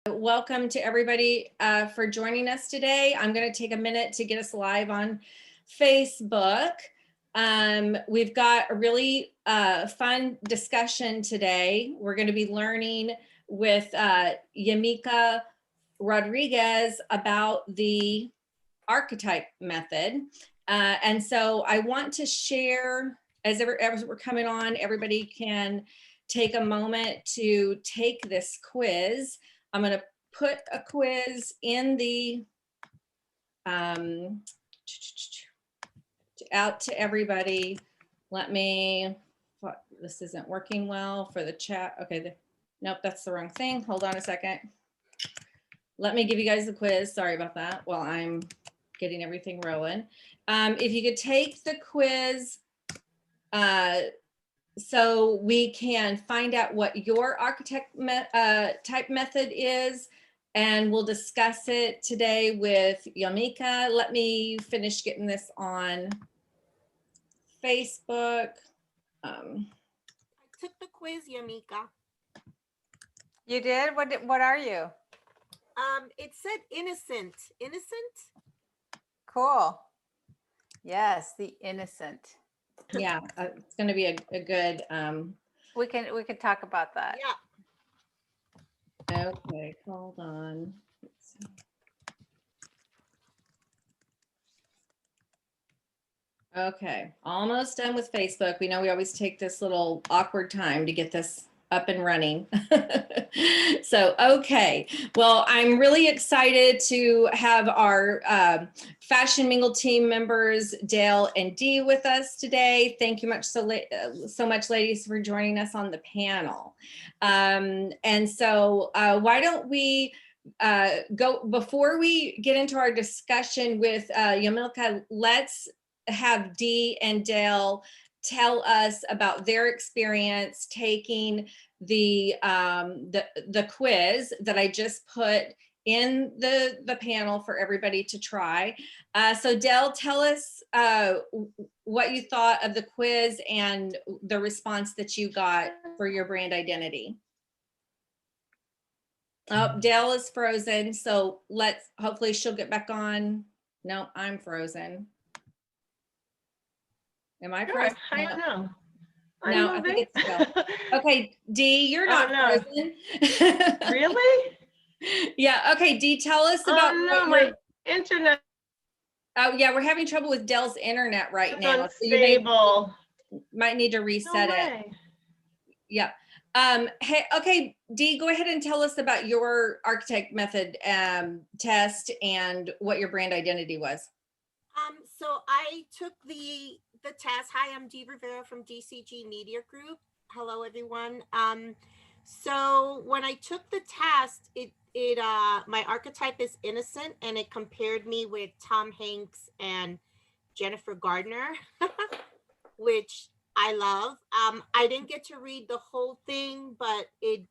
Welcome to everybody for joining us today. I'm going to take a minute to get us live on Facebook. We've got a really fun discussion today. We're going to be learning with Yamilca Rodriguez about the Archetype Method. And so I want to share, as we're coming on, everybody can take a moment to take this quiz. I'm going to put a quiz in the out to everybody. Let me, this isn't working well for the chat. Okay, nope, that's the wrong thing. Hold on a second. Let me give you guys the quiz. Sorry about that while I'm getting everything rolling. If you could take the quiz, so we can find out what your archetype method is, and we'll discuss it today with Yamilca. Let me finish getting this on Facebook. I took the quiz, Yamilca. You did? What are you? It said innocent. Innocent? Cool. Yes, the innocent. Yeah, it's going to be a good. We can talk about that. Yeah. Okay, hold on. Let's see. Okay, almost done with Facebook. We know we always take this little awkward time to get this up and running. So, okay. Well, I'm really excited to have our Fashion Mingle team members, Dale and Dee, with us today. Thank you so much, ladies, for joining us on the panel. And so why don't we go, before we get into our discussion with Yamilca, let's have Dee and Dale tell us about their experience taking the quiz that I just put in the panel for everybody to try. So Dale, tell us what you thought of the quiz and the response that you got for your brand identity. Oh, Dale is frozen, so hopefully she'll get back on. No, I'm frozen. Am I frozen? I don't know. No, I think it's still. Okay, Dee, you're not frozen. Really? Yeah, okay, Dee, tell us about my internet. Oh yeah, we're having trouble with Dell's internet right now. Unstable. So you might need to reset it. Yeah. Hey, okay, Dee, go ahead and tell us about your Archetype Method test and what your brand identity was. So I took the test. Hi, I'm Dee Rivera from DCG Media Group. Hello, everyone. So when I took the test, my archetype is innocent, and it compared me with Tom Hanks and Jennifer Gardner, which I love. I didn't get to read the whole thing, but it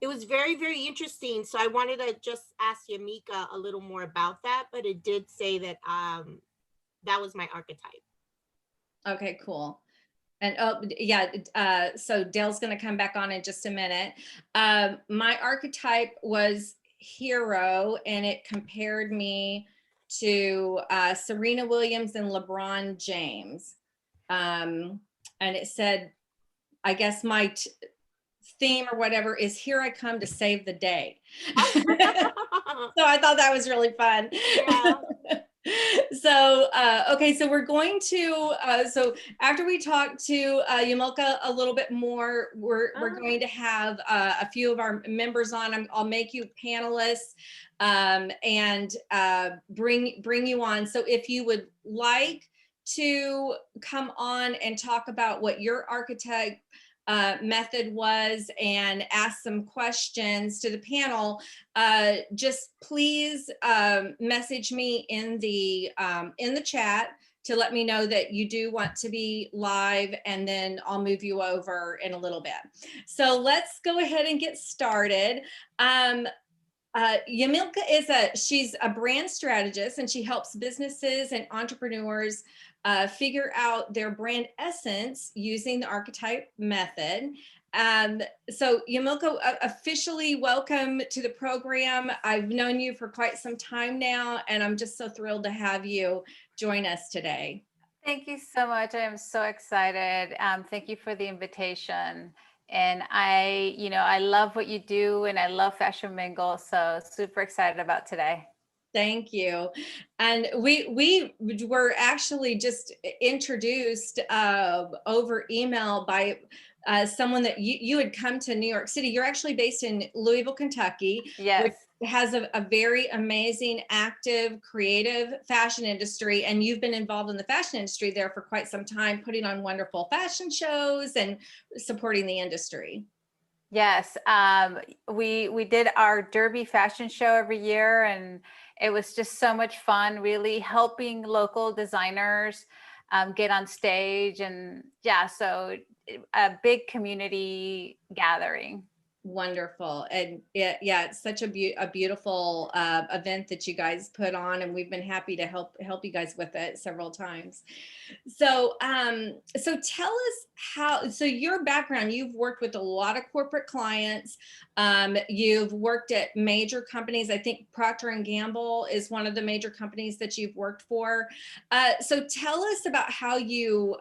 was very, very interesting. So I wanted to just ask Yamilca a little more about that, but it did say that that was my archetype. Okay, cool. And so Dale's going to come back on in just a minute. My archetype was hero, and it compared me to Serena Williams and LeBron James. And it said, I guess my theme or whatever is here I come to save the day. So I thought that was really fun. Yeah. So, okay, so we're going to, so after we talk to Yamilca a little bit more, we're going to have a few of our members on. I'll make you panelists and bring you on. So if you would like to come on and talk about what your archetype method was and ask some questions to the panel, just please message me in the chat to let me know that you do want to be live, and then I'll move you over in a little bit. So let's go ahead and get started. Yamilca she's a brand strategist, and she helps businesses and entrepreneurs figure out their brand essence using the Archetype Method. So Yamilca, officially welcome to the program. I've known you for quite some time now, and I'm just so thrilled to have you join us today. Thank you so much. I am so excited. Thank you for the invitation. And I love what you do, and I love Fashion Mingle. So super excited about today. Thank you. And we were actually just introduced over email by someone that you had come to New York City. You're actually based in Louisville, Kentucky, which Yes. has a very amazing, active, creative fashion industry. And you've been involved in the fashion industry there for quite some time, putting on wonderful fashion shows and supporting the industry. Yes, we did our Derby fashion show every year, and it was just so much fun, really helping local designers get on stage. And yeah, so a big community gathering. Wonderful. And yeah, it's such a beautiful event that you guys put on, and we've been happy to help you guys with it several times. So so tell us so your background, you've worked with a lot of corporate clients. You've worked at major companies. I think Procter and Gamble is one of the major companies that you've worked for. So tell us about how you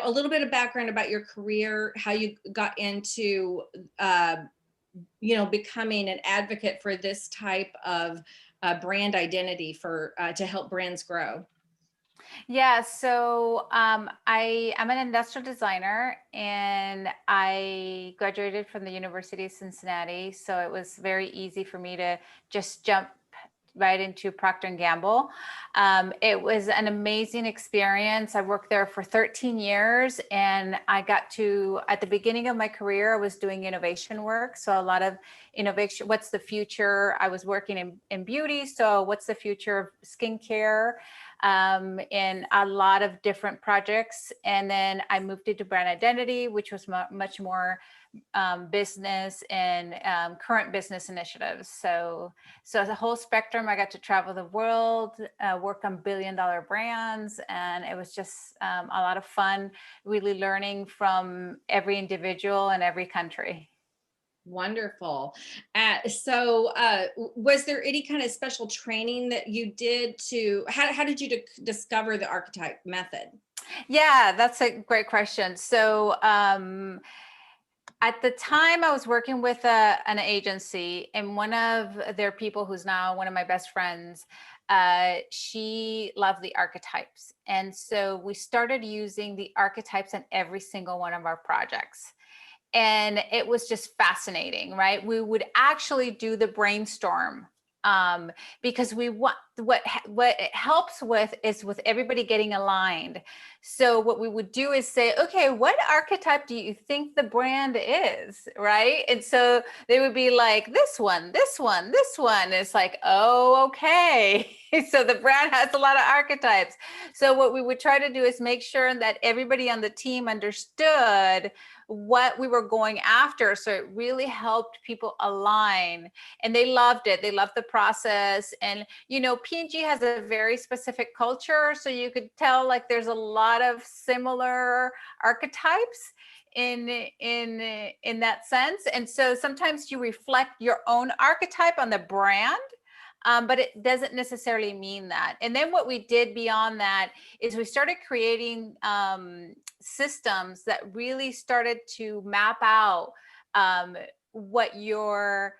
a little bit of background about your career, how you got into, becoming an advocate for this type of brand identity to help brands grow. Yeah, so I'm an industrial designer, and I graduated from the University of Cincinnati. So it was very easy for me to just jump right into Procter and Gamble. It was an amazing experience. I worked there for 13 years, and I got to, at the beginning of my career, I was doing innovation work. So a lot of innovation, what's the future? I was working in beauty. So what's the future of skincare? In a lot of different projects. And then I moved into brand identity, which was much more business and current business initiatives. So as a whole spectrum, I got to travel the world, work on billion-dollar brands, and it was just a lot of fun, really learning from every individual in every country. Wonderful. So was there any kind of special training that you did how did you discover the Archetype Method? Yeah, that's a great question. So at the time I was working with an agency, and one of their people, who's now one of my best friends, she loved the archetypes. And so we started using the archetypes in every single one of our projects. And it was just fascinating, right? We would actually do the brainstorm, because we want what it helps with is with everybody getting aligned. So what we would do is say, okay, what archetype do you think the brand is, right? And so they would be like, this one, this one, this one. And it's like, oh, okay. So the brand has a lot of archetypes. So what we would try to do is make sure that everybody on the team understood what we were going after. So it really helped people align, and they loved it. They loved the process. And, P&G has a very specific culture. So you could tell like there's a lot of similar archetypes in that sense. And so sometimes you reflect your own archetype on the brand. But it doesn't necessarily mean that. And then what we did beyond that is we started creating systems that really started to map out what your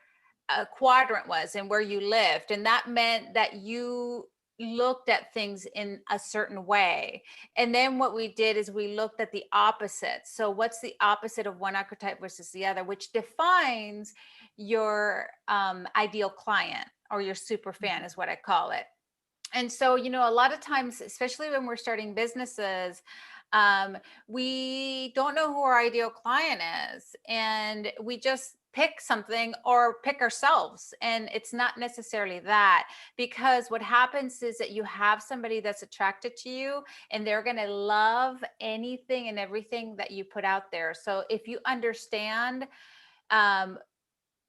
quadrant was and where you lived. And that meant that you looked at things in a certain way. And then what we did is we looked at the opposite. So what's the opposite of one archetype versus the other, which defines your ideal client, or your super fan is what I call it. And so, a lot of times, especially when we're starting businesses, we don't know who our ideal client is, and we just pick something or pick ourselves. And it's not necessarily that, because what happens is that you have somebody that's attracted to you, and they're going to love anything and everything that you put out there. So if you understand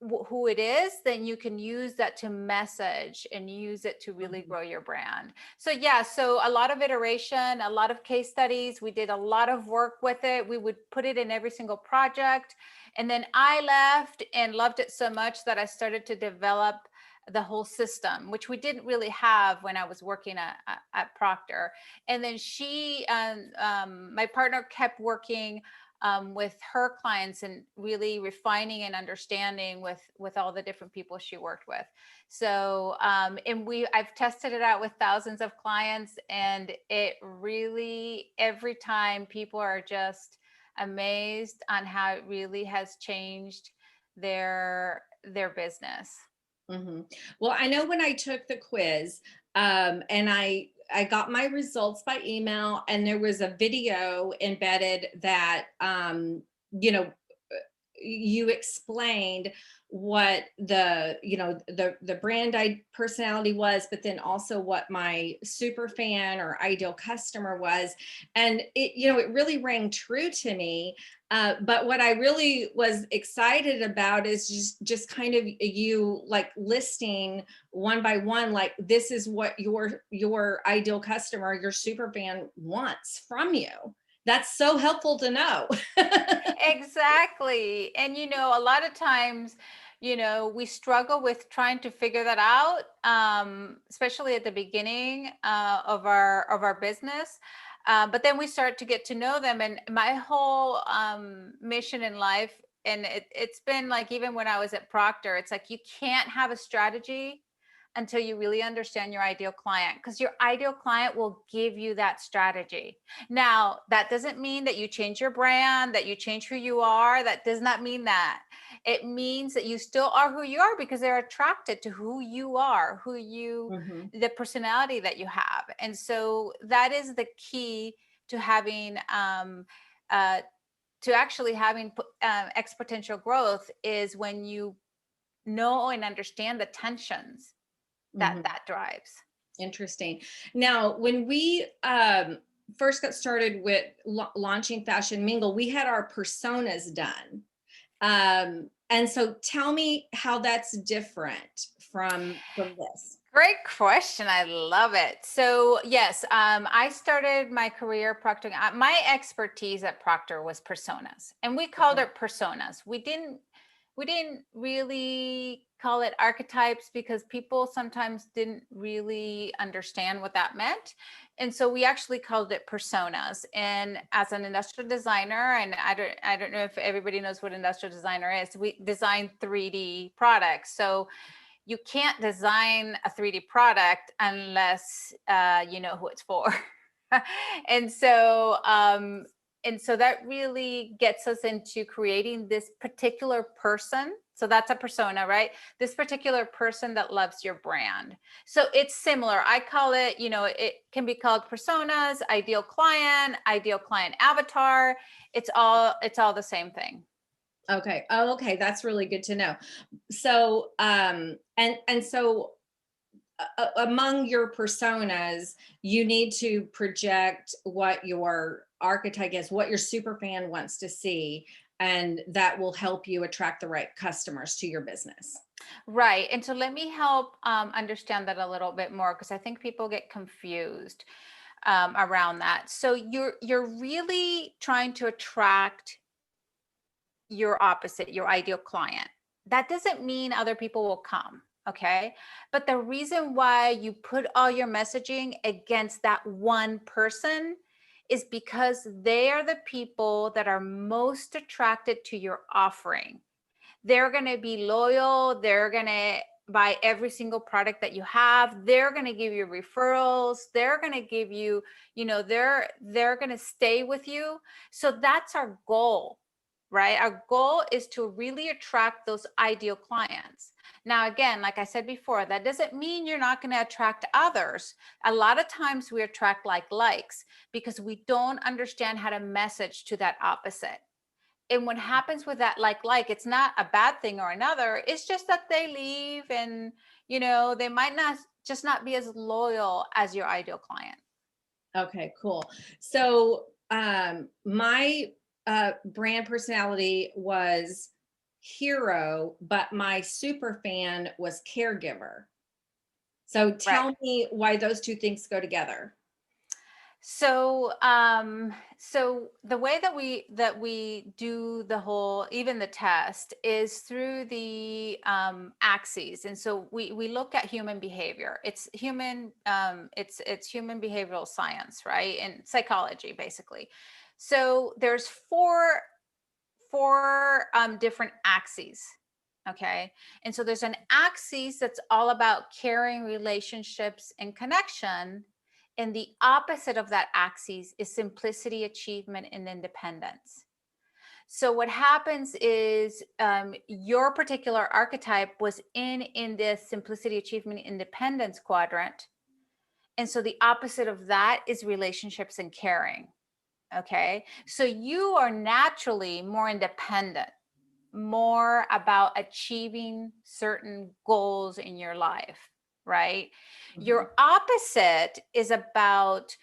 who it is, then you can use that to message and use it to really Mhm. grow your brand. So yeah, so a lot of iteration, a lot of case studies. We did a lot of work with it. We would put it in every single project. And then I left and loved it so much that I started to develop the whole system, which we didn't really have when I was working at Procter. And then my partner kept working with her clients and really refining and understanding with all the different people she worked with. So I've tested it out with thousands of clients, and it really, every time, people are just amazed on how it really has changed their business. Well, I know when I took the quiz, and I got my results by email, and there was a video embedded that you know you explained what the brand personality was, but then also what my super fan or ideal customer was. And it really rang true to me. But what I really was excited about is just kind of you like listing one by one, like this is what your ideal customer, your super fan wants from you. That's so helpful to know. Exactly. And a lot of times, we struggle with trying to figure that out, especially at the beginning of our business. But then we start to get to know them. And my whole mission in life, and it's been like, even when I was at Procter, it's like you can't have a strategy until you really understand your ideal client, because your ideal client will give you that strategy. Now, that doesn't mean that you change your brand, that you change who you are. That does not mean that. It means that you still are who you are, because they're attracted to who you are, Mhm. the personality that you have. And so that is the key to having, to actually having exponential growth, is when you know and understand the tensions that Mhm. that drives. Interesting. Now, when we first got started with launching Fashion Mingle, we had our personas done. And so tell me how that's different from this. Great question. I love it. So yes, I started my career Procter. My expertise at Procter was personas, and we called Okay. it personas. We didn't really call it archetypes, because people sometimes didn't really understand what that meant. And so we actually called it personas. And as an industrial designer, and I don't know if everybody knows what industrial designer is, we design 3D products. So you can't design a 3D product unless you know who it's for. and so um, and so that really gets us into creating this particular person. So that's a persona, right? This particular person that loves your brand. So it's similar. I call it, it can be called personas, ideal client avatar. It's all the same thing. Okay. Oh, okay. That's really good to know. So, and so among your personas, you need to project what your archetype is, what your super fan wants to see, and that will help you attract the right customers to your business. Right. And so let me help understand that a little bit more, because I think people get confused around that. So you're really trying to attract your opposite, your ideal client. That doesn't mean other people will come. Okay. But the reason why you put all your messaging against that one person is because they are the people that are most attracted to your offering. They're going to be loyal. They're going to buy every single product that you have. They're going to give you referrals. They're going to give you, they're going to stay with you. So that's our goal, right? Our goal is to really attract those ideal clients. Now, again, like I said before, that doesn't mean you're not going to attract others. A lot of times we attract likes because we don't understand how to message to that opposite. And what happens with that it's not a bad thing or another. It's just that they leave, and they might not be as loyal as your ideal client. Okay, cool. So my brand personality was hero, but my super fan was caregiver. So tell me why those two things go together. So, so the way that we do the whole, even the test, is through the axes, and so we look at human behavior. It's human, it's human behavioral science, right, and psychology, basically. So there's four different axes. Okay. And so there's an axis that's all about caring, relationships, and connection. And the opposite of that axis is simplicity, achievement, and independence. So what happens is your particular archetype was in this simplicity, achievement, independence quadrant. And so the opposite of that is relationships and caring. Okay. So you are naturally more independent, more about achieving certain goals in your life, right? Your opposite is about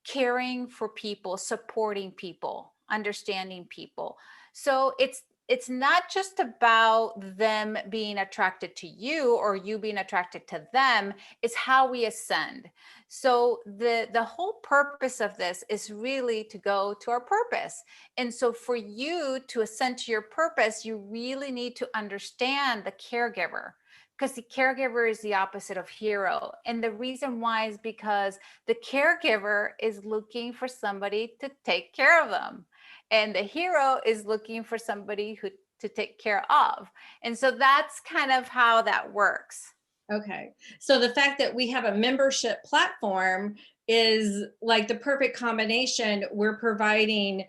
caring for people, supporting people, understanding people. So it's not just about them being attracted to you or you being attracted to them, it's how we ascend. So the whole purpose of this is really to go to our purpose. And so for you to ascend to your purpose, you really need to understand the caregiver, because the caregiver is the opposite of hero. And the reason why is because the caregiver is looking for somebody to take care of them. And the hero is looking for somebody who to take care of. And so that's kind of how that works. Okay. So the fact that we have a membership platform is like the perfect combination. We're providing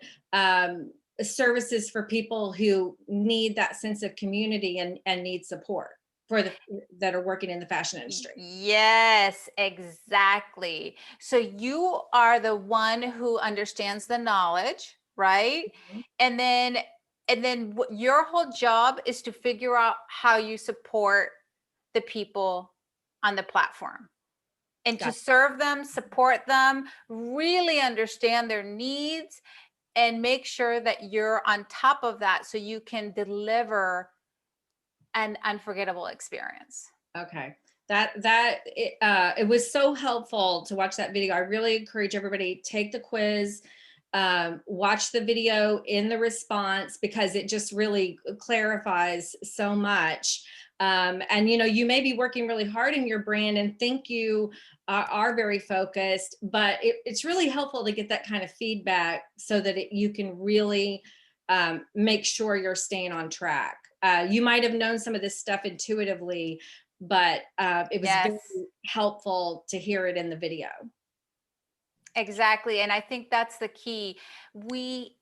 services for people who need that sense of community and need support for that are working in the fashion industry. Yes, exactly. So you are the one who understands the knowledge, right? And then your whole job is to figure out how you support the people on the platform and to serve them, support them, really understand their needs, and make sure that you're on top of that so you can deliver an unforgettable experience. Okay. It was so helpful to watch that video. I really encourage everybody, take the quiz, watch the video in the response, because it just really clarifies so much. And you may be working really hard in your brand and think you are very focused, but it's really helpful to get that kind of feedback so that you can really make sure you're staying on track. You might have known some of this stuff intuitively, but it was very helpful to hear it in the video. Exactly. And I think that's the key. We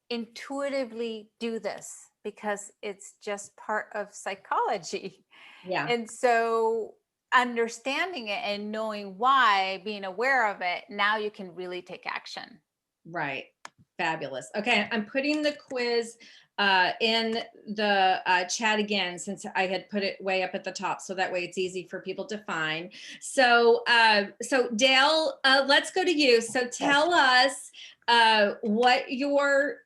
intuitively do this because it's just part of psychology. Yeah. And so understanding it and knowing why, being aware of it, now you can really take action. Right. Fabulous. Okay. I'm putting the quiz in the chat again, since I had put it way up at the top, so that way it's easy for people to find. So Dale, let's go to you. So tell us what your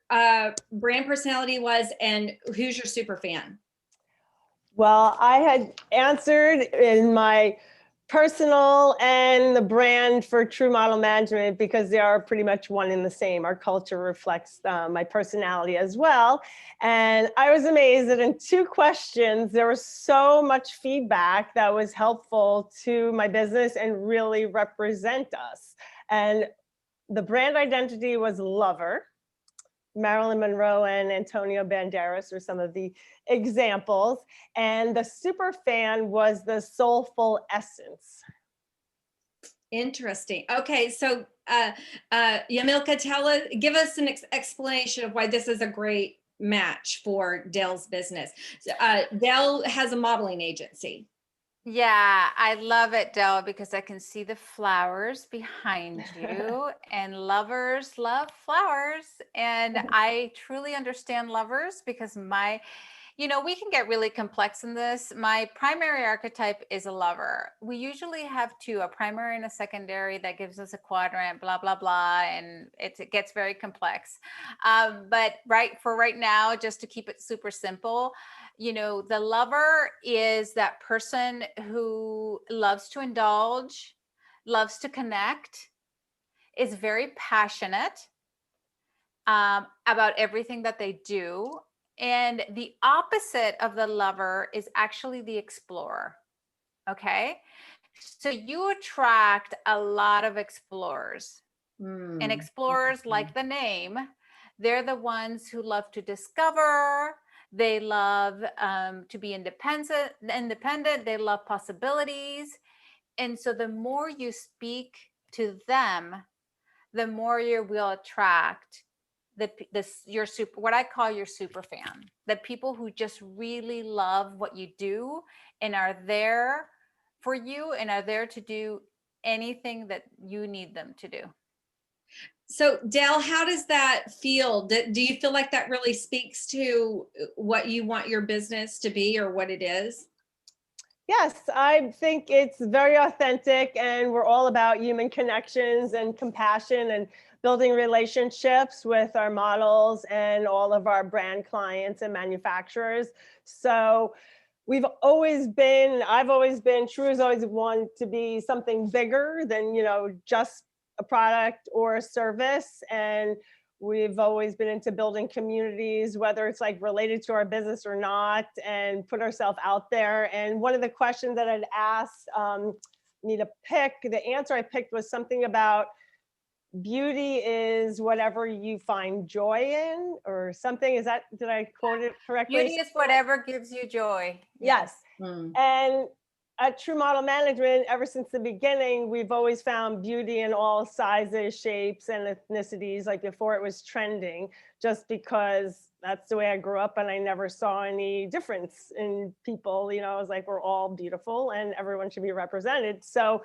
brand personality was and who's your super fan. Well, I had answered in my personal and the brand for True Model Management because they are pretty much one and the same. Our culture reflects my personality as well. And I was amazed that in 2 questions, there was so much feedback that was helpful to my business and really represent us. And the brand identity was lover. Marilyn Monroe and Antonio Banderas are some of the examples. And the super fan was the soulful essence. Interesting. Okay, so Yamilca, give us an explanation of why this is a great match for Dale's business. Dale has a modeling agency. Yeah, I love it, Del, because I can see the flowers behind you, and lovers love flowers. And I truly understand lovers because We can get really complex in this. My primary archetype is a lover. We usually have two, a primary and a secondary, that gives us a quadrant, blah, blah, blah. And it gets very complex. But right now, just to keep it super simple, the lover is that person who loves to indulge, loves to connect, is very passionate about everything that they do. And the opposite of the lover is actually the explorer. Okay. So you attract a lot of explorers. And explorers, like the name, they're the ones who love to discover. They love to be independent. They love possibilities. And so the more you speak to them, the more you will attract what I call your super fan, the people who just really love what you do and are there for you and are there to do anything that you need them to do. So Dell, how does that feel? Do you feel like that really speaks to what you want your business to be or what it is? Yes, I think it's very authentic, and we're all about human connections and compassion and building relationships with our models and all of our brand clients and manufacturers. So I've always been, True's always wanted to be something bigger than, just a product or a service. And we've always been into building communities, whether it's like related to our business or not, and put ourselves out there. And one of the questions that I'd asked me to pick, the answer I picked was something about beauty is whatever you find joy in, or something. Did I quote it correctly? Beauty is whatever gives you joy. Yes. And at True Model Management, ever since the beginning, we've always found beauty in all sizes, shapes, and ethnicities, like before it was trending, just because that's the way I grew up, and I never saw any difference in people. I was like, we're all beautiful and everyone should be represented. So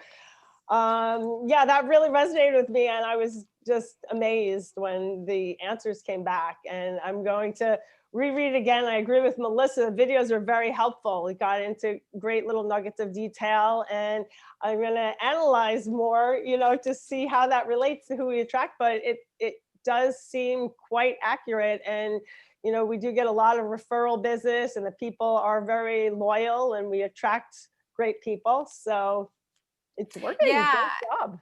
yeah, that really resonated with me, and I was just amazed when the answers came back. And I'm going to reread again. I agree with Melissa. The videos are very helpful. We got into great little nuggets of detail, and I'm going to analyze more, to see how that relates to who we attract. But it does seem quite accurate. And, we do get a lot of referral business, and the people are very loyal, and we attract great people. So it's working. Yeah. Great job.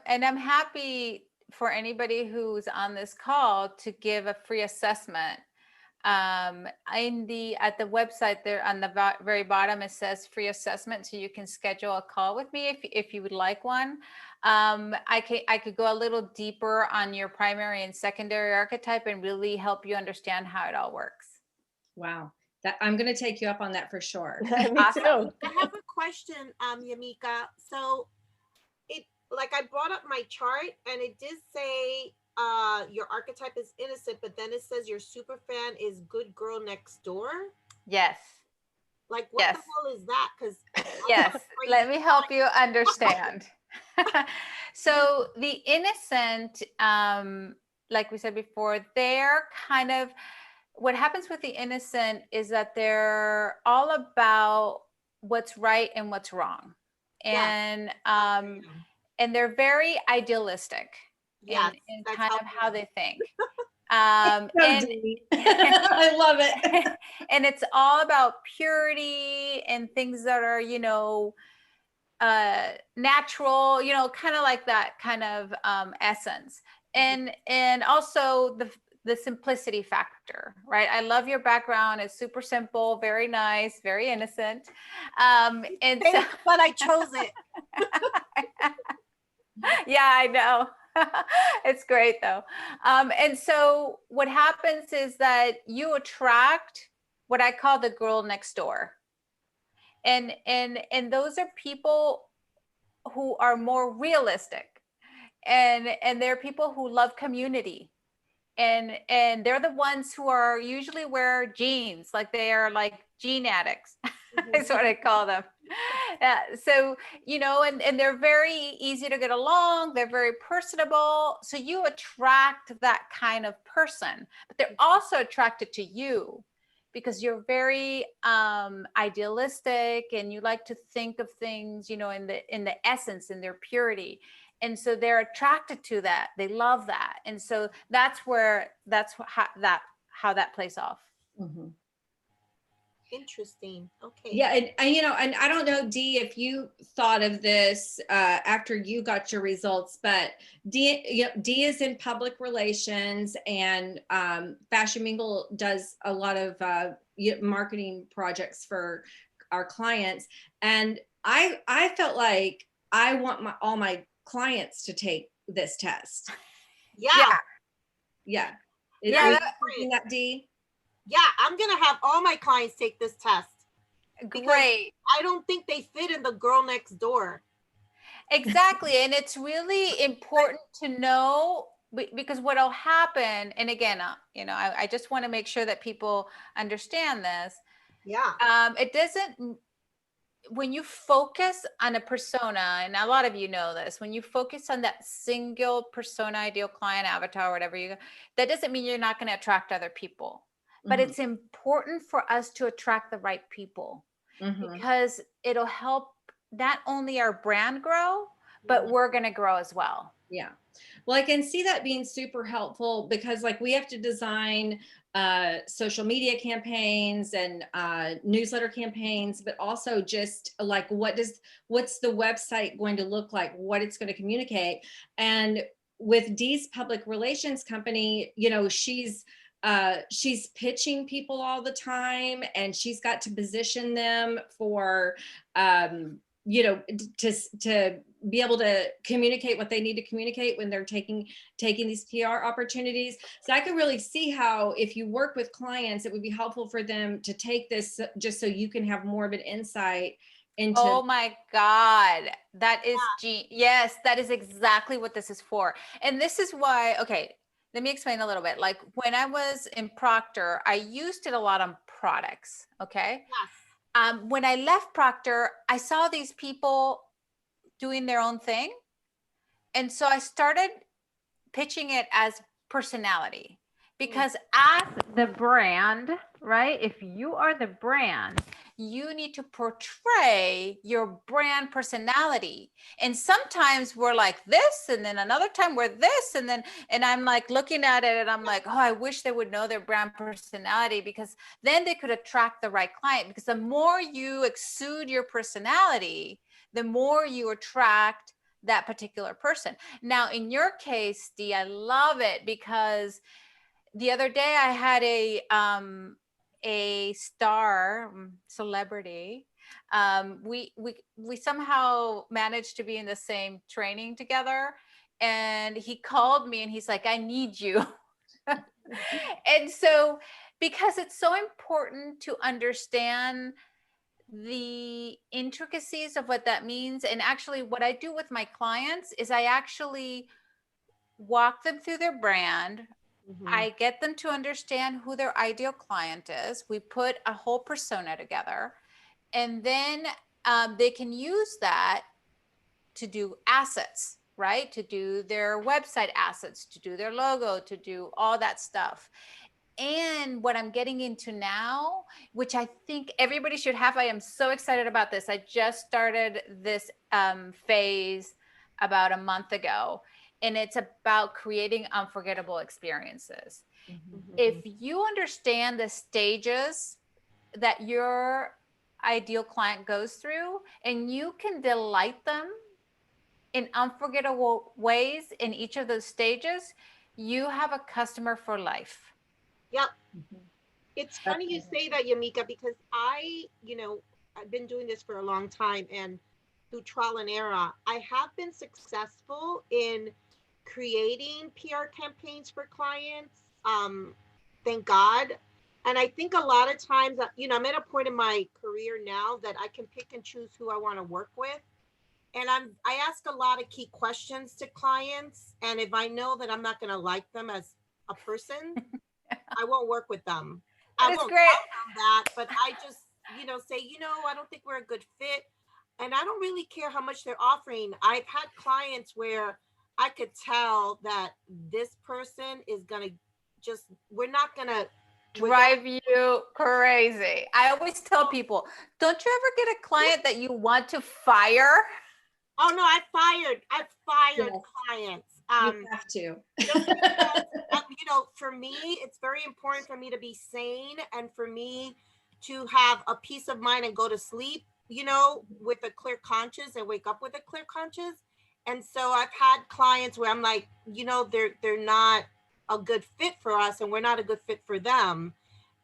And I'm happy for anybody who's on this call to give a free assessment. At the website there on the very bottom, it says free assessment, so you can schedule a call with me if you would like one. I could go a little deeper on your primary and secondary archetype and really help you understand how it all works. Wow. I'm going to take you up on that for sure. Me Awesome. too. I have a question, Yamilca. So I brought up my chart, and it did say your archetype is innocent, but then it says your super fan is good girl next door. Yes. Like, what the hell is that? Because yes, let me help you understand. So the innocent, like we said before, they're kind of, what happens with the innocent is that they're all about what's right and what's wrong. And and they're very idealistic in kind of how they think. I love it. And it's all about purity and things that are, natural, kind of like that kind of essence. And also the simplicity factor, right? I love your background. It's super simple, very nice, very innocent. But I chose it. Yeah, I know. It's great though. And so what happens is that you attract what I call the girl next door. And those are people who are more realistic, and they're people who love community. And they're the ones who are usually wear jeans, like they are like jean addicts. That's what I call them. So, and they're very easy to get along. They're very personable. So you attract that kind of person, but they're also attracted to you. because you're very idealistic and you like to think of things, you know, in the essence, in their purity. And so they're attracted to that. They love that. And so that's how that plays off. Mm-hmm. Interesting. Okay. Yeah, and you know, and I don't know, Dee, if you thought of this after you got your results, but Dee is in public relations, and Fashion Mingle does a lot of marketing projects for our clients, and I felt like I want all my clients to take this test. Yeah. Yeah. Yeah, Are you thinking that, Dee? Yeah, I'm gonna have all my clients take this test. Great. I don't think they fit in the girl next door. Exactly. And it's really important to know, because what'll happen, and again, you know, I just want to make sure that people understand this. Yeah. It doesn't, when you focus on a persona, and a lot of you know this, when you focus on that single persona, ideal client, avatar, whatever that doesn't mean you're not going to attract other people. But it's important for us to attract the right people, because it'll help not only our brand grow, but we're going to grow as well. Yeah. Well, I can see that being super helpful, because like we have to design social media campaigns and newsletter campaigns, but also just like what's the website going to look like, what it's going to communicate. And with Dee's public relations company, you know, she's pitching people all the time, and she's got to position them for you know, to be able to communicate what they need to communicate when they're taking these PR opportunities. So I can really see how, if you work with clients, it would be helpful for them to take this, just so you can have more of an insight into. Oh my God, that is yes, that is exactly what this is for. And this is why, okay, let me explain a little bit. Like when I was in Procter, I used it a lot on products. Okay. Yes. When I left Procter, I saw these people doing their own thing. And so I started pitching it as personality, because as the brand, right? If you are the brand, you need to portray your brand personality. And sometimes we're like this, and then another time we're this, and I'm like looking at it and I'm like, oh, I wish they would know their brand personality, because then they could attract the right client. Because the more you exude your personality, the more you attract that particular person. Now, in your case, Dee, I love it, because the other day I had a star celebrity. We somehow managed to be in the same training together, and he called me and he's like, I need you. And so, because it's so important to understand the intricacies of what that means. And actually what I do with my clients is I actually walk them through their brand. I get them to understand who their ideal client is. We put a whole persona together, and then they can use that to do assets, right? To do their website assets, to do their logo, to do all that stuff. And what I'm getting into now, which I think everybody should have, I am so excited about this. I just started this phase about a month ago, and it's about creating unforgettable experiences. If you understand the stages that your ideal client goes through, and you can delight them in unforgettable ways in each of those stages, you have a customer for life. Yep. It's funny you say that, Yamilca, because I've been doing this for a long time, and through trial and error, I have been successful in creating PR campaigns for clients. Thank God. And I think a lot of times, I'm at a point in my career now that I can pick and choose who I want to work with. And I ask a lot of key questions to clients. And if I know that I'm not going to like them as a person, I won't work with them. I won't tell them that, but I just, say, I don't think we're a good fit. And I don't really care how much they're offering. I've had clients where I could tell that this person is going to we're not going to drive you crazy. I always tell people, don't you ever get a client that you want to fire? Oh no, I've fired Yes. clients. You have to. Just because, you know, for me, it's very important for me to be sane and for me to have a peace of mind and go to sleep, you know, with a clear conscience and wake up with a clear conscience. And so I've had clients where I'm like, you know, they're not a good fit for us and we're not a good fit for them.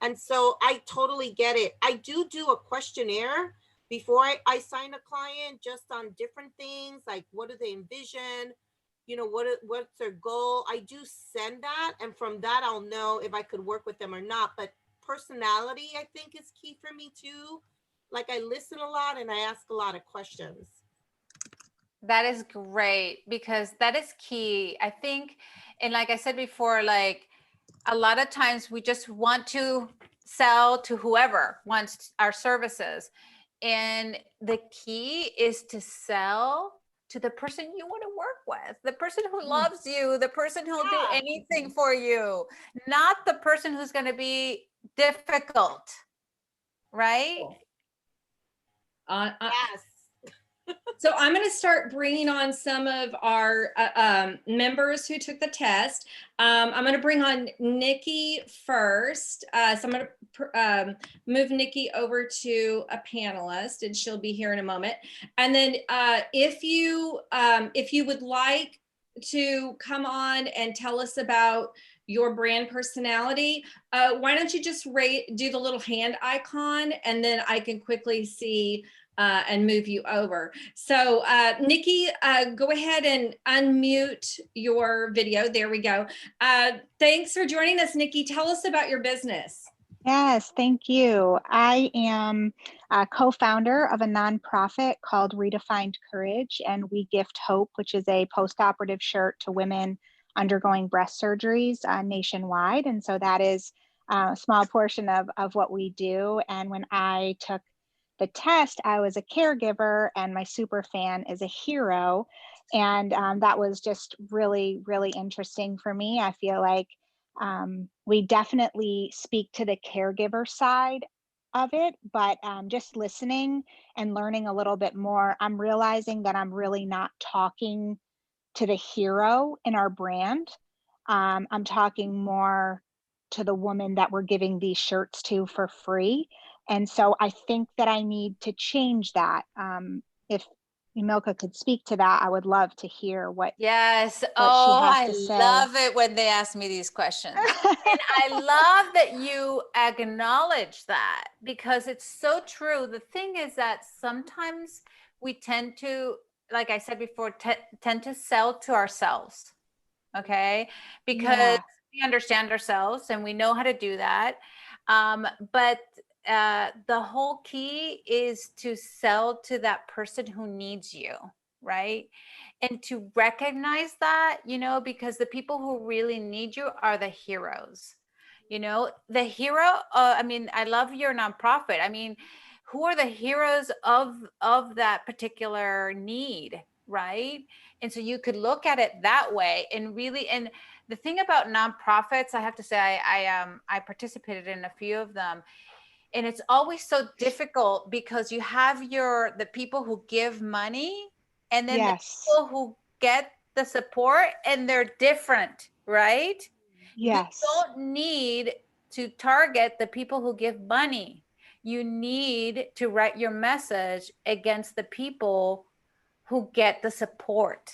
And so I totally get it. I do a questionnaire before I sign a client, just on different things, like what do they envision? You know, what's their goal? I do send that, and from that I'll know if I could work with them or not. But personality, I think, is key for me too. Like I listen a lot and I ask a lot of questions. That is great, because that is key, I think. And like I said before, like a lot of times we just want to sell to whoever wants our services. And the key is to sell to the person you want to work with, the person who loves you, the person who'll do anything for you, not the person who's going to be difficult, right? Yes. So I'm going to start bringing on some of our members who took the test. I'm going to bring on Nikki first. So I'm going to move Nikki over to a panelist, and she'll be here in a moment. And then if you would like to come on and tell us about your brand personality, why don't you just do the little hand icon, and then I can quickly see and move you over. So Nikki, go ahead and unmute your video. There we go. Thanks for joining us, Nikki. Tell us about your business. Yes, thank you. I am a co-founder of a nonprofit called Redefined Courage, and we gift hope, which is a post-operative shirt to women undergoing breast surgeries nationwide. And so that is a small portion of what we do. And when I took the test, I was a caregiver and my super fan is a hero. And that was just really, really interesting for me. I feel like we definitely speak to the caregiver side of it, but just listening and learning a little bit more, I'm realizing that I'm really not talking to the hero in our brand. I'm talking more to the woman that we're giving these shirts to for free. And so I think that I need to change that. If Yamilca could speak to that, I would love to hear what Yes. she Oh, has I to say. love it when they ask me these questions. And I love that you acknowledge that, because it's so true. The thing is that sometimes we tend to, like I said before, tend to sell to ourselves. Okay. Because we understand ourselves and we know how to do that. But the whole key is to sell to that person who needs you, right? And to recognize that, you know, because the people who really need you are the heroes. You know, the hero, I mean, I love your nonprofit. I mean, who are the heroes of that particular need, right? And so you could look at it that way and really, and the thing about nonprofits, I have to say, I participated in a few of them. And it's always so difficult because you have the people who give money and then the people who get the support, and they're different, right? Yes. You don't need to target the people who give money. You need to write your message against the people who get the support.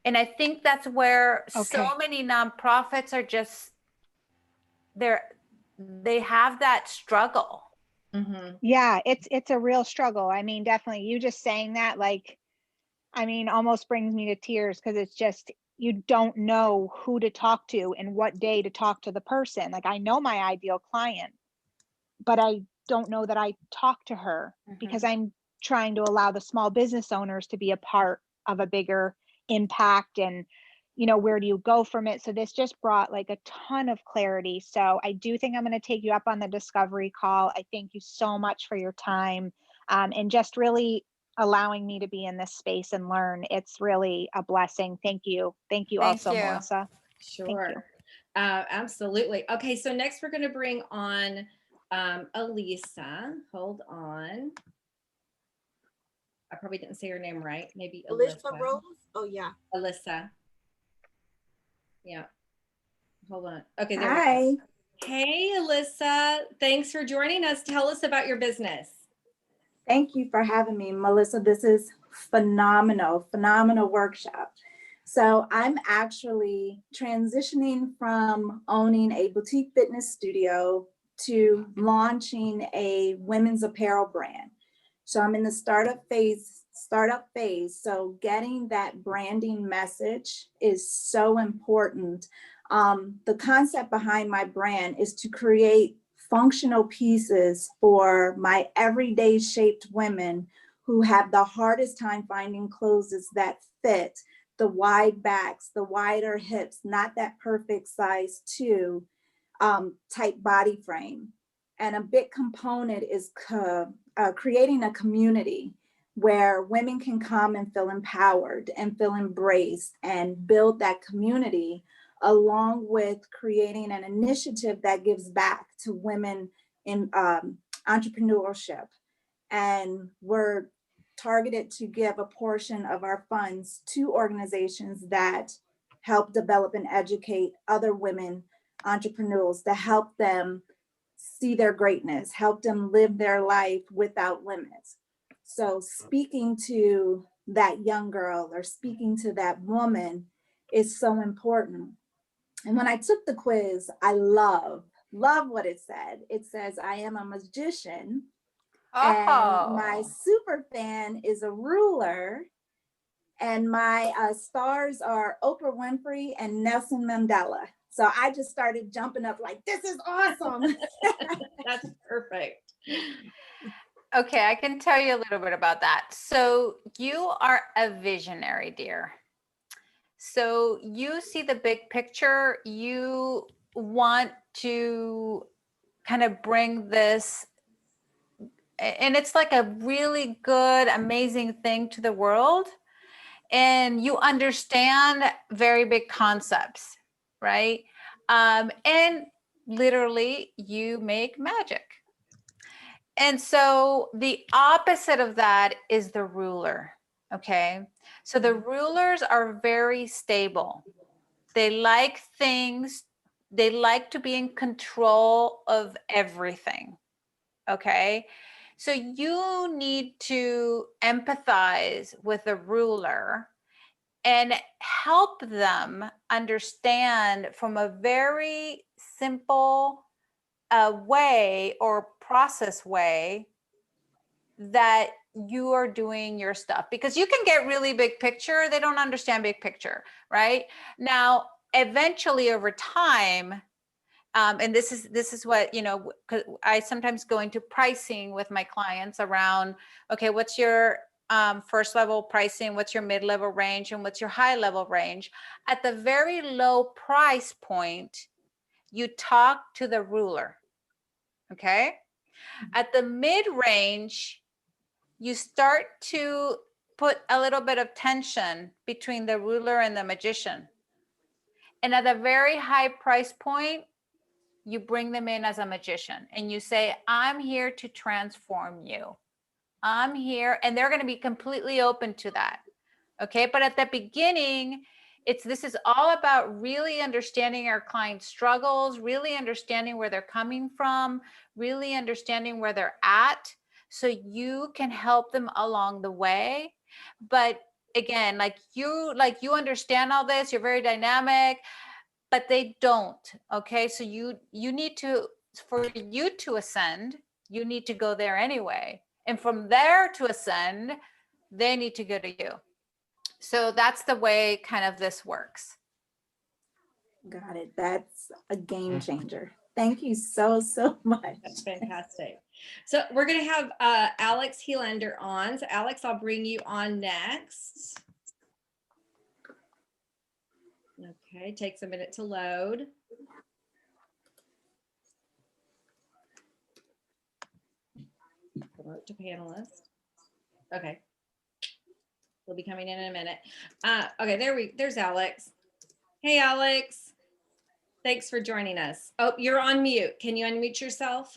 And I think that's where so many nonprofits are just, they have that struggle. Mm-hmm. Yeah, it's a real struggle. I mean, definitely you just saying that, like, I mean, almost brings me to tears, because it's just, you don't know who to talk to and what day to talk to the person. Like, I know my ideal client, but I don't know that I talk to her because I'm trying to allow the small business owners to be a part of a bigger impact. And, you know, where do you go from it? So this just brought like a ton of clarity. So I do think I'm going to take you up on the discovery call. I thank you so much for your time, and just really allowing me to be in this space and learn. It's really a blessing. Thank you. Thank you also, Melissa. Sure. Absolutely. Okay, so next we're going to bring on Elisa. Hold on. I probably didn't say her name right. Maybe Alyssa Alyssa. Rose. Oh yeah. Alyssa. Yeah. Hold on. Okay, there we Hi, go. Hey, Alyssa. Thanks for joining us. Tell us about your business. thank you for having me, Melissa. This is phenomenal workshop. So I'm actually transitioning from owning a boutique fitness studio to launching a women's apparel brand. So I'm in the startup phase. So getting that branding message is so important. The concept behind my brand is to create functional pieces for my everyday shaped women who have the hardest time finding clothes that fit, the wide backs, the wider hips, not that perfect size 2 type body frame. And a big component is creating a community where women can come and feel empowered and feel embraced and build that community, along with creating an initiative that gives back to women in entrepreneurship. And we're targeted to give a portion of our funds to organizations that help develop and educate other women entrepreneurs, to help them see their greatness, help them live their life without limits. So speaking to that young girl or speaking to that woman is so important. And when I took the quiz, I love what it said. It says, I am a magician, and my super fan is a ruler, and my stars are Oprah Winfrey and Nelson Mandela. So I just started jumping up like, this is awesome. That's perfect. Okay, I can tell you a little bit about that. So you are a visionary, dear. So you see the big picture. You want to kind of bring this, and it's like a really good, amazing thing to the world. And you understand very big concepts, right? And literally you make magic. And so the opposite of that is the ruler. Okay. So the rulers are very stable. They like things, they like to be in control of everything. Okay. So you need to empathize with the ruler and help them understand from a very simple way or process way that you are doing your stuff, because you can get really big picture. They don't understand big picture, right? Now, eventually over time, and this is what, you know, 'cause I sometimes go into pricing with my clients around, okay, what's your first level pricing, what's your mid-level range, and what's your high level range? At the very low price point, you talk to the ruler, okay? At the mid-range, you start to put a little bit of tension between the ruler and the magician. And at a very high price point, you bring them in as a magician and you say, I'm here to transform you. I'm here, and they're going to be completely open to that. Okay. But at the beginning, this is all about really understanding our client's struggles, really understanding where they're coming from, really understanding where they're at, so you can help them along the way. But again, like you understand all this, you're very dynamic, but they don't. Okay. So you need to, for you to ascend, you need to go there anyway. And from there to ascend, they need to go to you. So that's the way kind of this works. Got it. That's a game changer. Thank you so much. That's fantastic. So we're going to have Alex Helander on. So Alex, I'll bring you on next. Okay, takes a minute to load. Promote to panelist. Okay. We'll be coming in a minute. Okay, there's Alex. Hey, Alex. Thanks for joining us. Oh, you're on mute. Can you unmute yourself?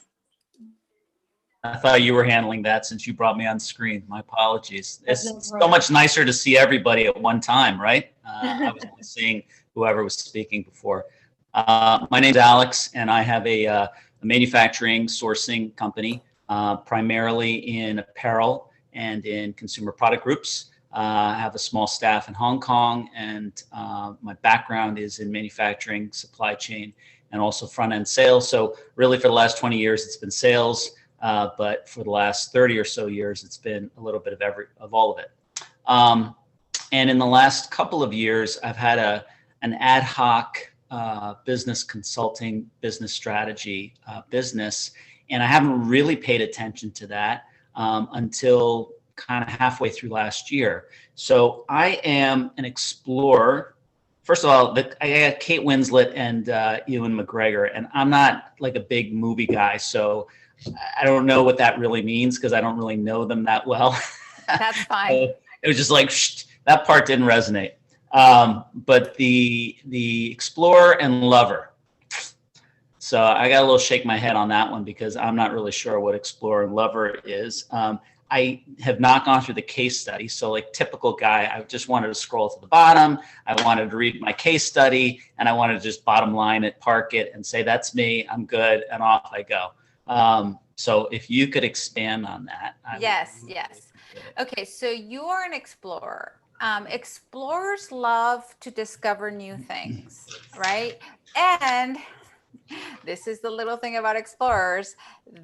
I thought you were handling that since you brought me on screen. My apologies. That's It's no so problem. much nicer to see everybody at one time, right? I was only seeing whoever was speaking before. My name's Alex, and I have a manufacturing sourcing company, primarily in apparel and in consumer product groups. I have a small staff in Hong Kong, and my background is in manufacturing, supply chain, and also front-end sales. So really for the last 20 years, it's been sales. But for the last 30 or so years, it's been a little bit of all of it. And in the last couple of years, I've had an ad hoc business consulting, business strategy business, and I haven't really paid attention to that until kind of halfway through last year. So I am an explorer. First of all, I got Kate Winslet and Ewan McGregor, and I'm not like a big movie guy, so I don't know what that really means because I don't really know them that well. That's fine. So it was just like, that part didn't resonate. But the explorer and lover. So I got a little shake my head on that one because I'm not really sure what explorer and lover is. I have not gone through the case study. So like typical guy, I just wanted to scroll to the bottom. I wanted to read my case study and I wanted to just bottom line it, park it and say, that's me, I'm good. And off I go. So if you could expand on that. Yes. Okay, so you are an explorer. Explorers love to discover new things, right? And this is the little thing about explorers.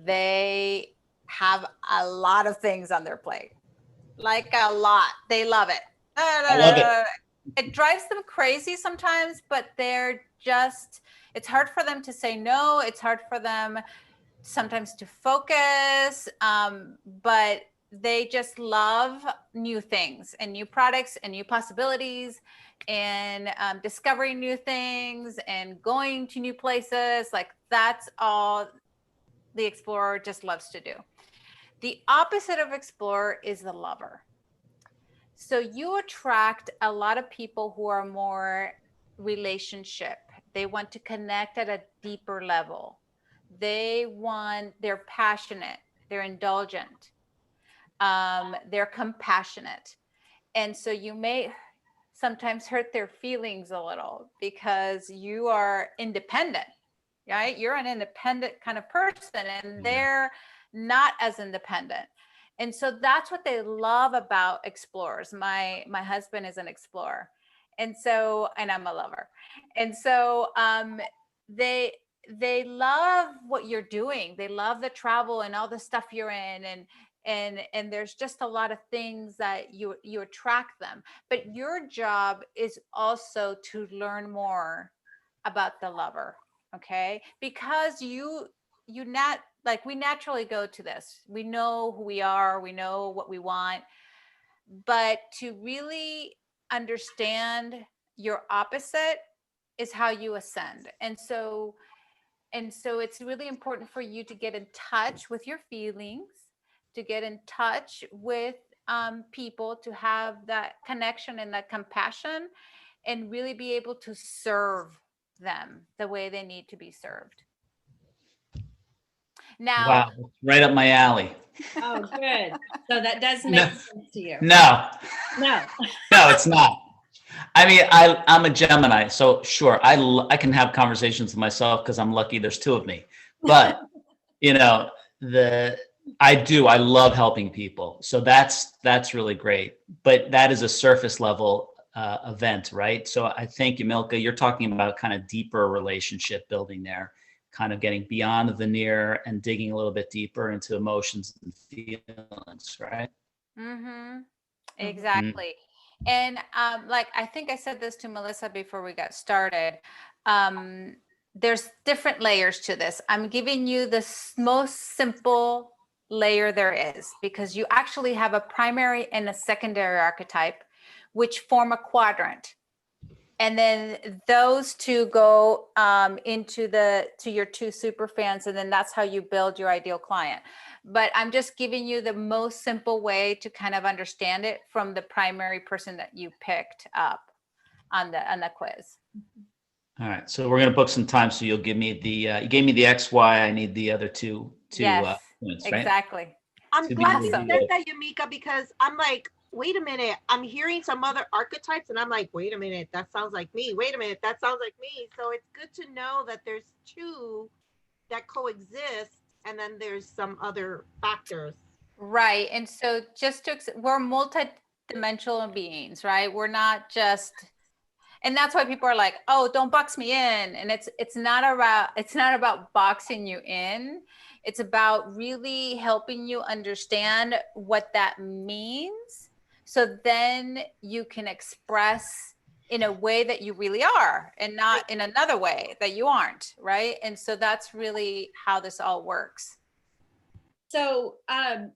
They have a lot of things on their plate, like a lot. They love it. I love it. It drives them crazy sometimes, but it's hard for them to say no. It's hard for them sometimes to focus, but they just love new things and new products and new possibilities and discovering new things and going to new places. Like that's all the explorer just loves to do. The opposite of explorer is the lover. So you attract a lot of people who are more relationship. They want to connect at a deeper level. They're passionate, they're indulgent, they're compassionate. And so you may sometimes hurt their feelings a little because you are independent, right? You're an independent kind of person and they're not as independent. And so that's what they love about explorers. My husband is an explorer. And I'm a lover. And so they love what you're doing. They love the travel and all the stuff you're in, and there's just a lot of things that you attract them. But your job is also to learn more about the lover, okay? Because we naturally go to this. We know who we are, we know what we want, but to really understand your opposite is how you ascend. And so it's really important for you to get in touch with your feelings, to get in touch with people, to have that connection and that compassion, and really be able to serve them the way they need to be served. Now, Wow, right up my alley. Oh, good. So that does make sense to you. No, No. no, it's not. I mean, I'm a Gemini, so sure, I can have conversations with myself because I'm lucky there's two of me. But I love helping people, so that's really great. But that is a surface level event, right? So I think, Yamilca, you're talking about kind of deeper relationship building there, kind of getting beyond the veneer and digging a little bit deeper into emotions and feelings, right? Mm-hmm. Exactly. And I think I said this to Melissa before we got started. There's different layers to this. I'm giving you the most simple layer there is, because you actually have a primary and a secondary archetype, which form a quadrant. And then those two go to your two super fans, and then that's how you build your ideal client. But I'm just giving you the most simple way to kind of understand it from the primary person that you picked up on the quiz. All right. So we're going to book some time. So you'll give me the, you gave me the X, Y. I need the other two Yes, points, right? exactly. I'm To be glad you Awesome. said that, Yamilca, because I'm like, wait a minute, I'm hearing some other archetypes and I'm like, wait a minute, that sounds like me. Wait a minute, that sounds like me. So it's good to know that there's two that coexist and then there's some other factors. Right. And so just to, we're multi-dimensional beings, right? We're not just, and that's why people are like, oh, don't box me in. And it's not about boxing you in. It's about really helping you understand what that means. So then you can express in a way that you really are and not in another way that you aren't, right? And so that's really how this all works. So,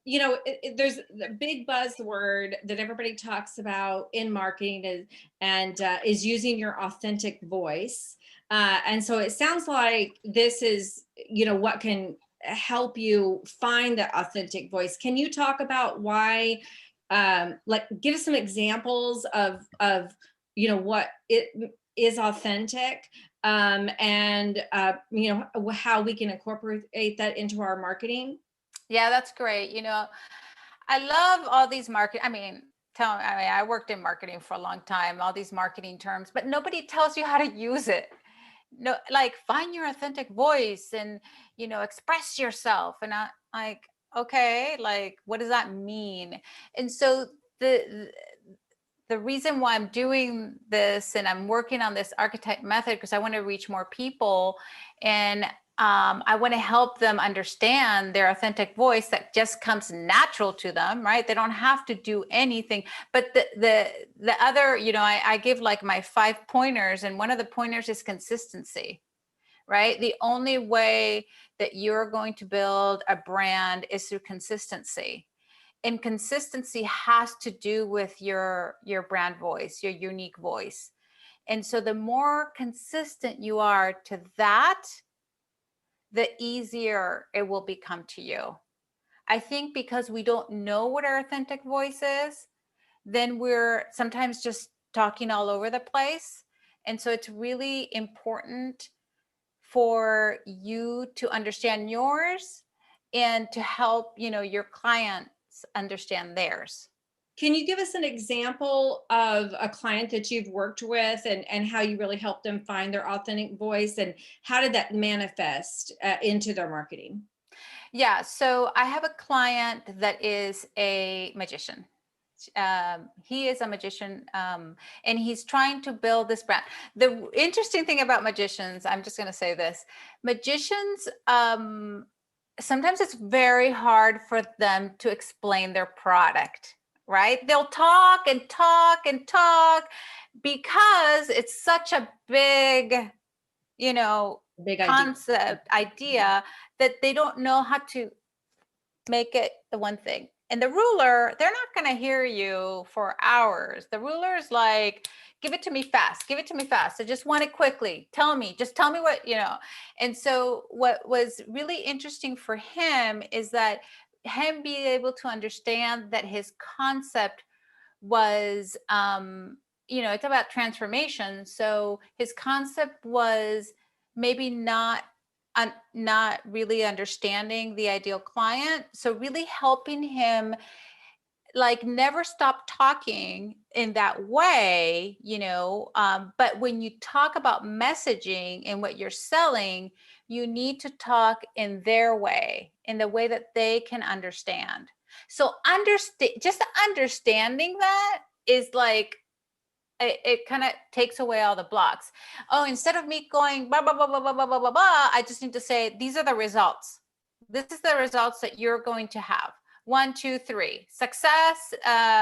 you know, there's the big buzzword that everybody talks about in marketing is using your authentic voice. And so it sounds like this is, you know, what can help you find the authentic voice. Can you talk about why, like, give us some examples of, you know, what it is authentic, and, you know, how we can incorporate that into our marketing? Yeah, that's great. You know, I love all these I worked in marketing for a long time, all these marketing terms, but nobody tells you how to use it. No, like find your authentic voice and, you know, express yourself. And I like, okay, like, what does that mean? And so the reason why I'm doing this and I'm working on this archetype method, because I want to reach more people and I want to help them understand their authentic voice that just comes natural to them, right? They don't have to do anything. But the other, you know, I give like my 5 pointers, and one of the pointers is consistency, right? The only way that you're going to build a brand is through consistency. And consistency has to do with your brand voice, your unique voice. And so the more consistent you are to that, the easier it will become to you. I think because we don't know what our authentic voice is, then we're sometimes just talking all over the place. And so it's really important for you to understand yours and to help, you know, your clients understand theirs. Can you give us an example of a client that you've worked with and how you really helped them find their authentic voice, and how did that manifest into their marketing? Yeah, so I have a client that is a magician. He is a magician, and he's trying to build this brand. The interesting thing about magicians, I'm just going to say this, magicians, sometimes it's very hard for them to explain their product, right? They'll talk and talk and talk because it's such a big, you know, Big concept, idea that they don't know how to make it the one thing. And the ruler, they're not going to hear you for hours. The ruler is like, give it to me fast. Give it to me fast. I just want it quickly. Just tell me what, you know. And so what was really interesting for him is that him being able to understand that his concept was, you know, it's about transformation. So his concept was maybe not really understanding the ideal client. So really helping him like never stop talking in that way, you know, but when you talk about messaging and what you're selling, you need to talk in their way, in the way that they can understand. So just understanding that is like, it kind of takes away all the blocks. Oh, instead of me going blah, blah, blah, blah, blah, blah, blah, blah, blah, I just need to say, these are the results. This is the results that you're going to have. 1, 2, 3, success,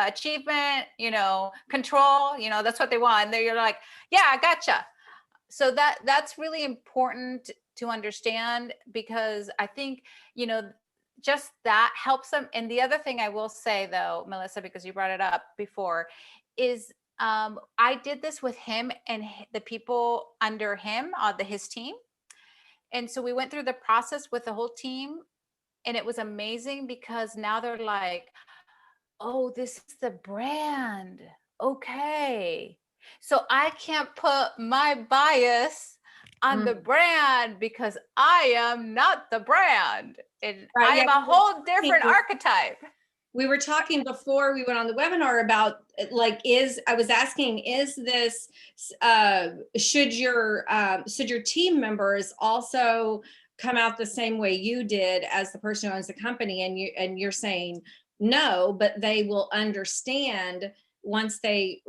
achievement, you know, control, you know, that's what they want. And then you're like, yeah, I gotcha. So that's really important to understand, because I think, you know, just that helps them. And the other thing I will say though, Melissa, because you brought it up before, is I did this with him and the people under him on his team. And so we went through the process with the whole team, and it was amazing because now they're like, oh, this is the brand. Okay. So I can't put my bias on the brand because I am not the brand. And Right, I am a whole different archetype. We were talking before we went on the webinar about like, I was asking, is this, should your team members also come out the same way you did as the person who owns the company? And you're saying no, but they will understand once they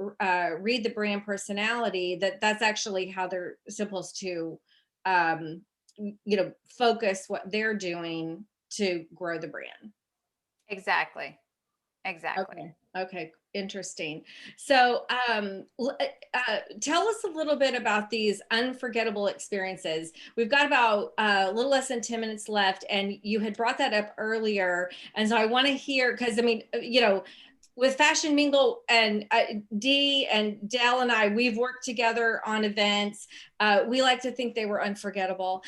read the brand personality that that's actually how they're supposed to, focus what they're doing to grow the brand. Exactly. Okay. Interesting. So, tell us a little bit about these unforgettable experiences. We've got about a little less than 10 minutes left, and you had brought that up earlier. And so I want to hear, because I mean, with Fashion Mingle and Dee and Dell and I, we've worked together on events. We like to think they were unforgettable.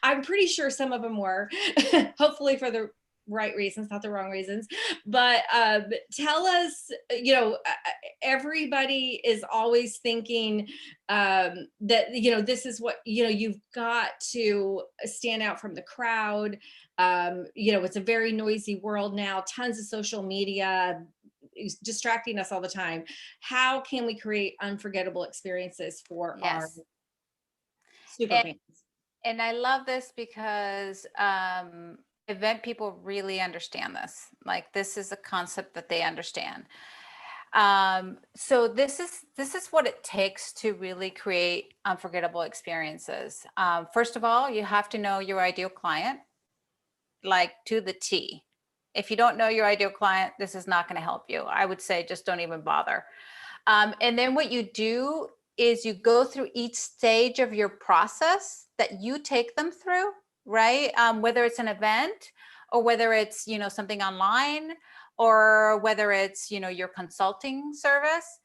I'm pretty sure some of them were, hopefully for the right reasons, not the wrong reasons. But tell us, everybody is always thinking that, this is what, you've got to stand out from the crowd. It's a very noisy world now, tons of social media is distracting us all the time. How can we create unforgettable experiences for our super fans? And I love this because event people really understand this. Like, this is a concept that they understand. So this is what it takes to really create unforgettable experiences. First of all, you have to know your ideal client, like to the T. If you don't know your ideal client, this is not going to help you. I would say just don't even bother. And then what you do is you go through each stage of your process that you take them through, right? Whether it's an event or whether it's, something online, or whether it's, your consulting service,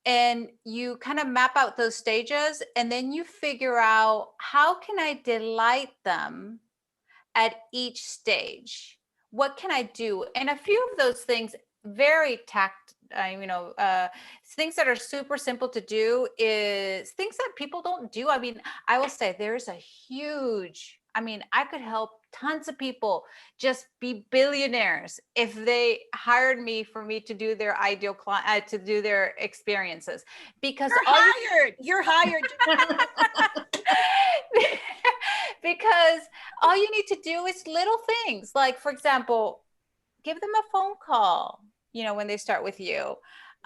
and you kind of map out those stages, and then you figure out, how can I delight them at each stage? What can I do? And a few of those things, very things that are super simple to do, is things that people don't do. I mean, I will say there's a huge, I could help tons of people just be billionaires if they hired me for me to do their ideal client, to do their experiences, because you're hired. Because all you need to do is little things, like, for example, give them a phone call, when they start with you.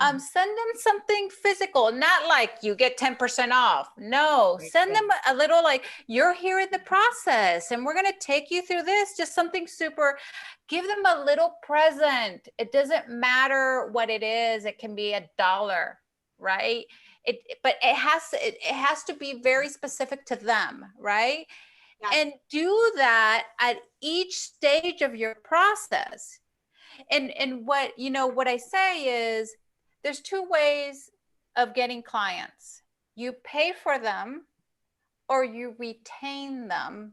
Send them something physical, not like you get 10% off. No, send them a little, like, you're here in the process and we're going to take you through this, just something super. Give them a little present. It doesn't matter what it is. It can be $1, right? But it has to be very specific to them, right? Yes. And do that at each stage of your process. And what I say is, there's two ways of getting clients. You pay for them or you retain them,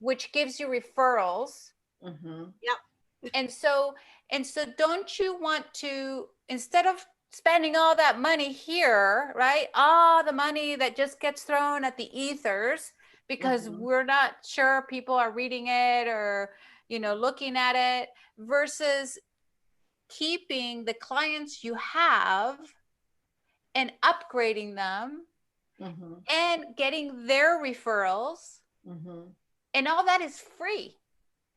which gives you referrals. And so don't you want to, instead of spending all that money here, right? All the money that just gets thrown at the ethers because we're not sure people are reading it or, looking at it, versus keeping the clients you have and upgrading them and getting their referrals, and all that is free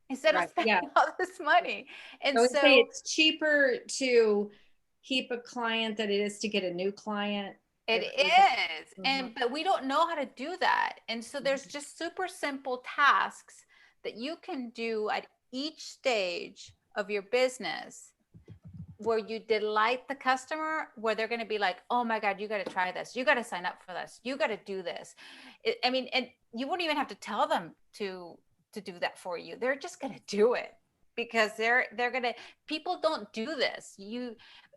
instead of spending all this money. And I would say it's cheaper to keep a client than it is to get a new client. It is. But we don't know how to do that. And so there's just super simple tasks that you can do at each stage of your business, where you delight the customer, where they're going to be like, oh my God, you got to try this. You got to sign up for this. You got to do this. And you wouldn't even have to tell them to do that for you. They're just going to do it because they're going to, people don't do this.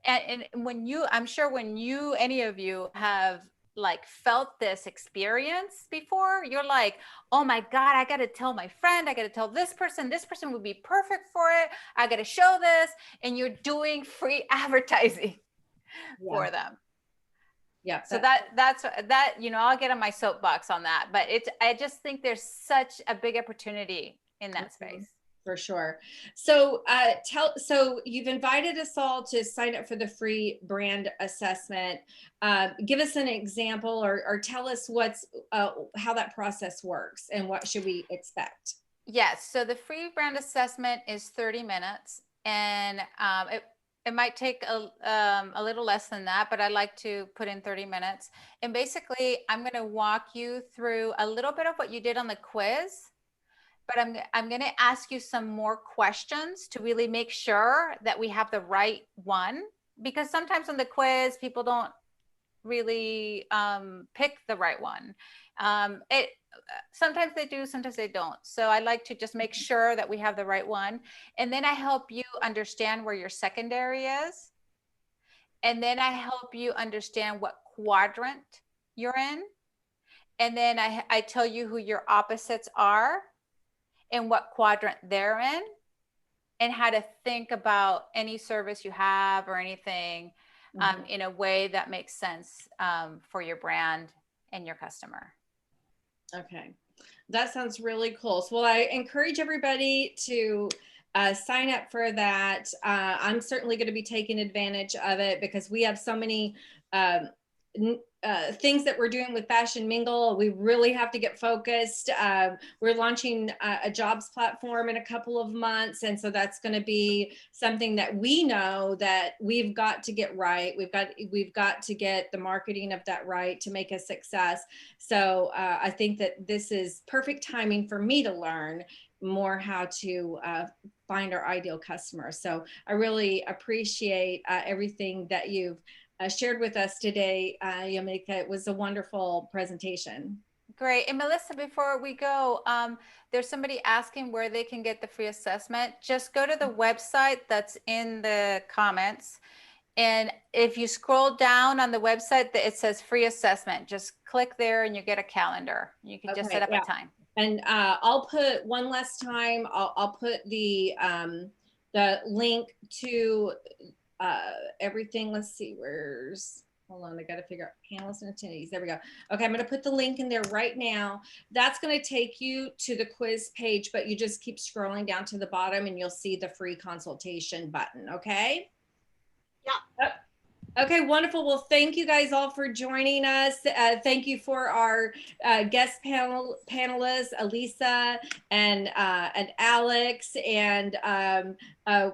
And when you, I'm sure when any of you have like felt this experience before, you're like, oh my God, I got to tell my friend, I got to tell this person would be perfect for it. I got to show this. And you're doing free advertising. for them. Yeah. So that's I'll get on my soapbox on that, but I just think there's such a big opportunity in that space. For sure. So so you've invited us all to sign up for the free brand assessment. Give us an example or tell us how that process works and what should we expect? Yes. So the free brand assessment is 30 minutes, and it might take a little less than that, but I like to put in 30 minutes. And basically, I'm going to walk you through a little bit of what you did on the quiz, but I'm going to ask you some more questions to really make sure that we have the right one, because sometimes on the quiz, people don't really pick the right one. Sometimes they do, sometimes they don't. So I like to just make sure that we have the right one. And then I help you understand where your secondary is. And then I help you understand what quadrant you're in. And then I tell you who your opposites are and what quadrant they're in, and how to think about any service you have or anything in a way that makes sense for your brand and your customer. Okay, that sounds really cool. So, well, I encourage everybody to sign up for that. I'm certainly going to be taking advantage of it because we have so many things that we're doing with Fashion Mingle. We really have to get focused. We're launching a jobs platform in a couple of months. And so that's going to be something that we know that we've got to get right. We've got to get the marketing of that right to make a success. So I think that this is perfect timing for me to learn more how to find our ideal customer. So I really appreciate everything that you've shared with us today, Yamilca. It was a wonderful presentation. Great. And Melissa, before we go, there's somebody asking where they can get the free assessment. Just go to the website that's in the comments. And if you scroll down on the website, it says free assessment. Just click there and you get a calendar. You can just set up a time. And I'll put one last time, I'll put the link to everything. Let's see, hold on, I got to figure out panelists and attendees. There we go. Okay, I'm going to put the link in there right now. That's going to take you to the quiz page, but you just keep scrolling down to the bottom and you'll see the free consultation button. Okay. Yeah. Okay, wonderful. Well, thank you guys all for joining us. Thank you for our guest panelists, Elisa and Alex. And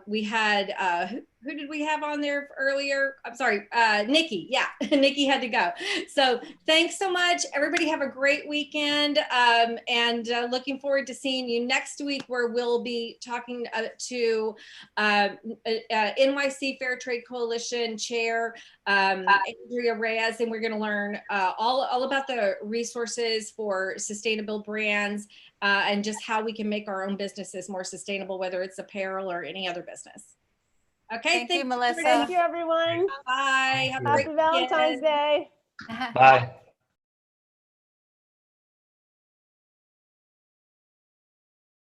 we had, who did we have on there earlier? I'm sorry, Nikki. Yeah, Nikki had to go. So thanks so much. Everybody have a great weekend, and looking forward to seeing you next week, where we'll be talking to NYC Fair Trade Coalition Chair Andrea Reyes, and we're going to learn all about the resources for sustainable brands and just how we can make our own businesses more sustainable, whether it's apparel or any other business. Okay, thank you, Melissa. Thank you, everyone. Bye. Have a Happy great Valentine's weekend. Day. Bye.